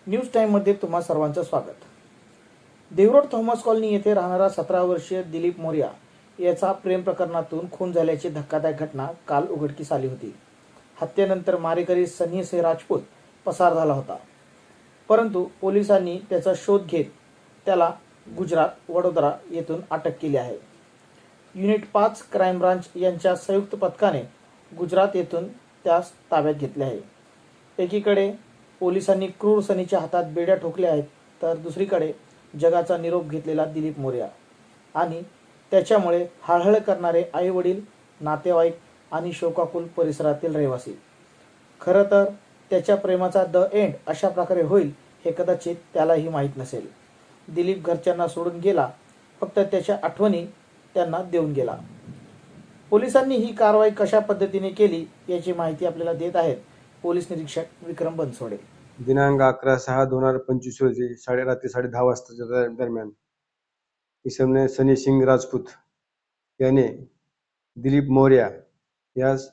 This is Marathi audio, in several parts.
न्यूज टाईममध्ये तुम्हा सर्वांचं स्वागत। देवरोड थॉमस कॉलनी येथे राहणारा 17 वर्षीय दिलीप मोरिया याचा प्रेम प्रकरणातून खून झाल्याची धक्कादायक घटना काल उघडकीस आली होती। हत्येनंतर मारेकरी सनी सिंह राजपूत पसार झाला होता, परंतु पोलिसांनी त्याचा शोध घेत त्याला गुजरात वडोदरा येथून अटक केली आहे। युनिट 5 क्राईम ब्रांच यांच्या संयुक्त पथकाने गुजरात येथून त्यास ताब्यात घेतले आहे। एकीकडे पोलिसांनी क्रूर सनीच्या हातात बेड्या ठोकल्या आहेत, तर दुसरीकडे जगाचा निरोप घेतलेला दिलीप मोरिया आणि त्याच्यामुळे हळहळ करणारे आई वडील, नातेवाईक आणि शोकाकुल परिसरातील रहिवासी। खरं तर त्याच्या प्रेमाचा द एंड अशा प्रकारे होईल हे कदाचित त्यालाही माहीत नसेल। दिलीप घरच्यांना सोडून गेला, फक्त त्याच्या आठवणी त्यांना देऊन गेला। पोलिसांनी ही कारवाई कशा पद्धतीने केली याची माहिती आपल्याला देत आहेत पोलीस निरीक्षक विक्रम बनसोडे। दिनांक 11/6/2025 रोजी रात्री 10:30 वाजताच्या दरम्यान इसमने सनी सिंग राजपूत याने दिलीप मोरिया यास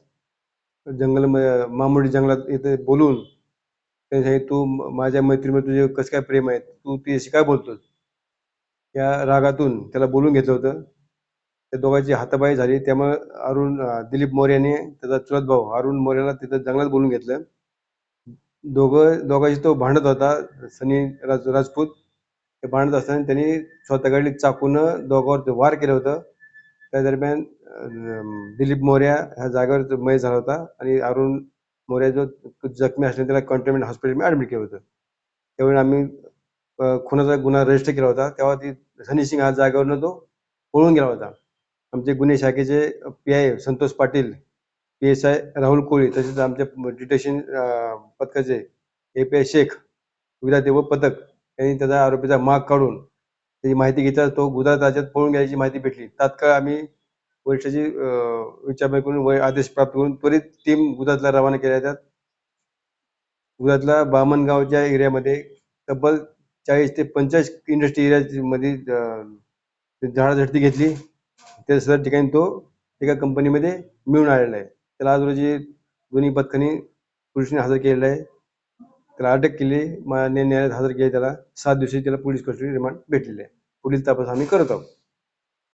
मामुडी जंगलात येथे बोलून त्याने तू माझ्या मैत्रीमध्ये तुझे कसं काय प्रेम आहे, तू तिच्याशी काय बोलतोस या रागातून त्याला बोलून घेतलं होतं। त्या दोघांची हातापाई झाली, त्यामुळे दिलीप मोर्याने त्याचा चुलत भाऊ अरुण मोर्याला तिथं जंगलात बोलून घेतलं। दोघांशी तो भांडत होता, सनी राजपूत ते भांडत असताना त्यांनी स्वतःकडे चाकूनं दोघांवर वार केलं होतं। त्या दरम्यान दिलीप मोर्या ह्या जागेवर मयत झाला होता आणि अरुण मोर्या जो जखमी असल्याने त्याला कंटेनमेंट हॉस्पिटलमध्ये ऍडमिट केलं होतं। त्यावेळी आम्ही खुनाचा गुन्हा रजिस्टर केला होता, तेव्हा ती सनी सिंग ह्या जागेवरनं तो पळून गेला होता। आमचे गुन्हे शाखेचे PI संतोष पाटील, PSI राहुल कोळी, तसेच आमच्या डिटेक्शन पथकाचे API शेख विराट व पथक यांनी त्याचा आरोपीचा माग काढून त्याची माहिती घेता तो गुजरात राज्यात पळून गेल्याची माहिती भेटली। तात्काळ आम्ही वरिष्ठाची विचारणा करून आदेश प्राप्त करून त्वरित टीम गुजरातला रवाना केल्या जातात। गुजरातला बामणगावच्या एरियामध्ये तब्बल 40 ते 45 इंडस्ट्री एरियामध्ये झाडाझडती घेतली। त्या सर्व ठिकाणी तो एका कंपनीमध्ये मिळून आलेला आहे। त्याला आज रोजी दोन्ही पथकांनी पोलिसांनी हजर केलेला आहे। त्याला अटक केली, न्यायालयात हजर केले। त्याला 7 दिवशी त्याला पोलीस कस्टडी रिमांड भेटलेले आहे। पुढील तपास आम्ही करत आहोत।